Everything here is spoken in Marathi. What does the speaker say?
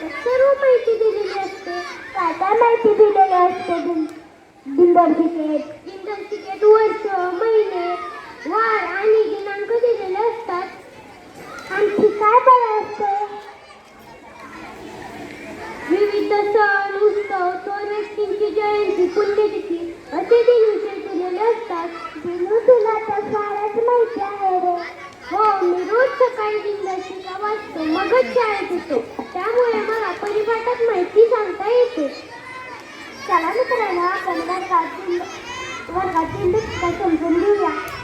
सर्व माहिती दिलेली असते. काय काय माहिती दिलेली असते? दिनदर्शिकेत वर्ष, महिने, वार आणि दिनांक दिलेले असतात. आणखी काय बरं असते? विविध सण, उत्सव, थोर व्यक्तींची जयंती, पुण्यतिथी असे दिनविशेष दिलेले असतात. दिनू, तुला तर फारच माहिती आहे रे. हो, मी रोज सकाळी दिनदर्शिका वाचतो, मगच शाळेत येतो. त्यामुळे मला परिपाठात माहिती सांगता येते. चला मित्रांनो, आपण वर्गात दिनदर्शिका समजून घेऊया.